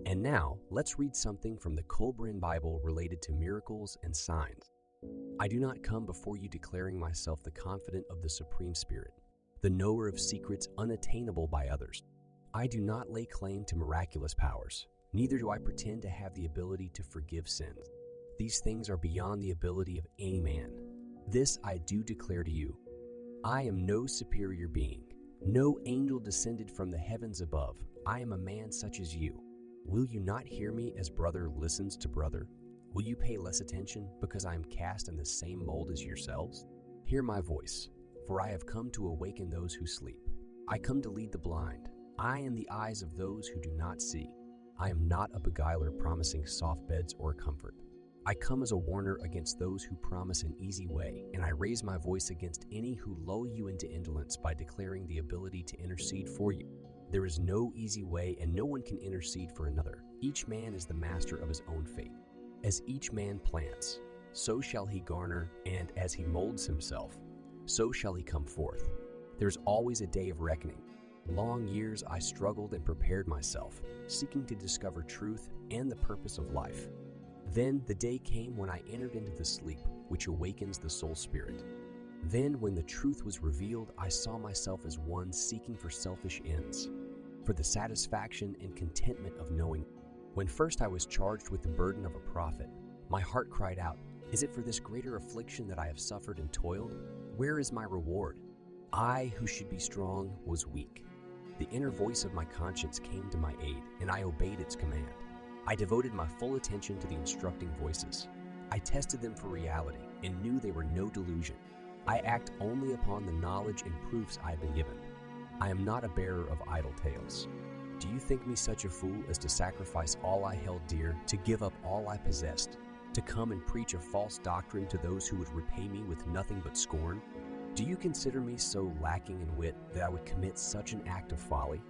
And now, let's read something from the Kolbrinbible related to miracles and signs. I do not come before you declaring myself the confidant of the Supreme Spirit, the knower of secrets unattainable by others. I do not lay claim to miraculous powers, neither do I pretend to have the ability to forgive sins. These things are beyond the ability of any man. This I do declare to you. I am no superior being, no angel descended from the heavens above. I am a man such as you. Will you not hear me as brother listens to brother? Will you pay less attention because I am cast in the same mold as yourselves? Hear my voice, for I have come to awaken those who sleep. I come to lead the blind. I am the eyes of those who do not see. I am not a beguiler promising soft beds or comfort. I come as a warner against those who promise an easy way, and I raise my voice against any who lull you into indolence by declaring the ability to intercede for you. There is no easy way, and no one can intercede for another. Each man is the master of his own fate. As each man plants, so shall he garner, and as he molds himself, so shall he come forth. There is always a day of reckoning. Long years I struggled and prepared myself, seeking to discover truth and the purpose of life. Then the day came when I entered into the sleep, which awakens the soul spirit. Then when the truth was revealed, I saw myself as one seeking for selfish ends, for the satisfaction and contentment of knowing. When first I was charged with the burden of a prophet, my heart cried out, "Is it for this greater affliction that I have suffered and toiled? Where is my reward?" I, who should be strong, was weak. The inner voice of my conscience came to my aid, and I obeyed its command. I devoted my full attention to the instructing voices. I tested them for reality and knew they were no delusion. I act only upon the knowledge and proofs I have been given. I am not a bearer of idle tales. Do you think me such a fool as to sacrifice all I held dear, to give up all I possessed, to come and preach a false doctrine to those who would repay me with nothing but scorn? Do you consider me so lacking in wit that I would commit such an act of folly?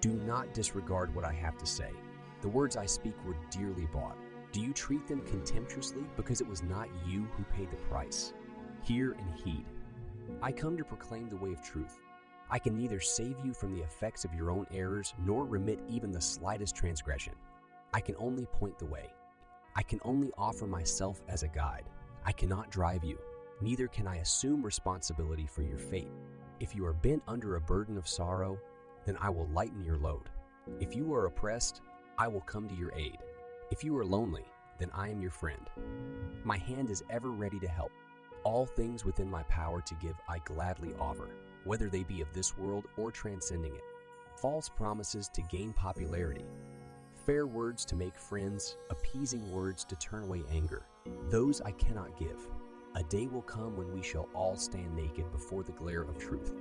Do not disregard what I have to say. The words I speak were dearly bought. Do you treat them contemptuously because it was not you who paid the price? Hear and heed. I come to proclaim the way of truth. I can neither save you from the effects of your own errors nor remit even the slightest transgression. I can only point the way. I can only offer myself as a guide. I cannot drive you, neither can I assume responsibility for your fate. If you are bent under a burden of sorrow, then I will lighten your load. If you are oppressed, I will come to your aid. If you are lonely, then I am your friend. My hand is ever ready to help. All things within my power to give I gladly offer, whether they be of this world or transcending it. False promises to gain popularity, fair words to make friends, appeasing words to turn away anger, those I cannot give. A day will come when we shall all stand naked before the glare of truth.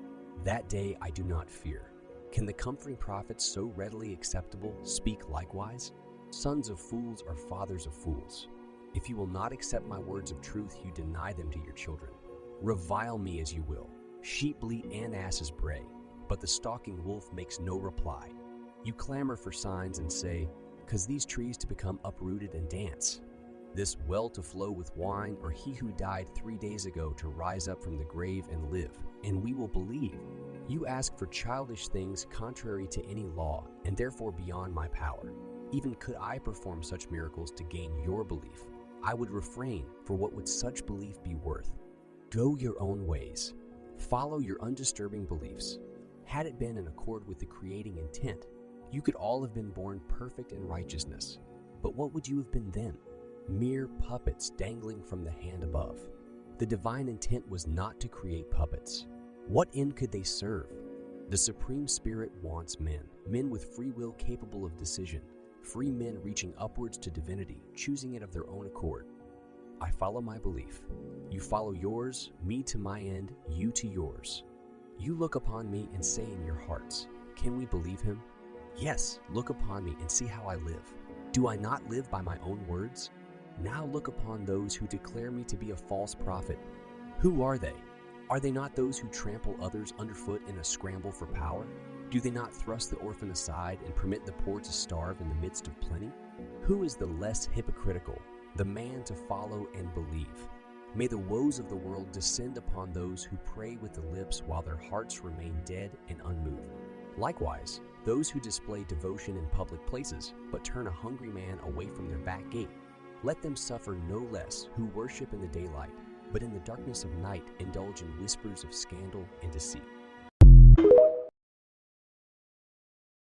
That day I do not fear. Can the comforting prophets so readily acceptable speak likewise? Sons of fools are fathers of fools. If you will not accept my words of truth, you deny them to your children. Revile me as you will. Sheep bleat and asses bray, but the stalking wolf makes no reply. You clamor for signs and say, "'Cause these trees to become uprooted and dance? This well to flow with wine, or he who died 3 days ago to rise up from the grave and live, and we will believe." You ask for childish things contrary to any law, and therefore beyond my power. Even could I perform such miracles to gain your belief, I would refrain, for what would such belief be worth? Go your own ways. Follow your undisturbing beliefs. Had it been in accord with the creating intent, you could all have been born perfect in righteousness. But what would you have been then? Mere puppets dangling from the hand above. The divine intent was not to create puppets. What end could they serve? The Supreme Spirit wants men with free will capable of decision, free men reaching upwards to divinity, choosing it of their own accord. I follow my belief. You follow yours, me to my end, you to yours. You look upon me and say in your hearts, "Can we believe him?" Yes, look upon me and see how I live. Do I not live by my own words? Now look upon those who declare me to be a false prophet. Who are they? Are they not those who trample others underfoot in a scramble for power? Do they not thrust the orphan aside and permit the poor to starve in the midst of plenty? Who is the less hypocritical, the man to follow and believe? May the woes of the world descend upon those who pray with the lips while their hearts remain dead and unmoved. Likewise, those who display devotion in public places but turn a hungry man away from their back gate, let them suffer no less who worship in the daylight, but in the darkness of night indulge in whispers of scandal and deceit.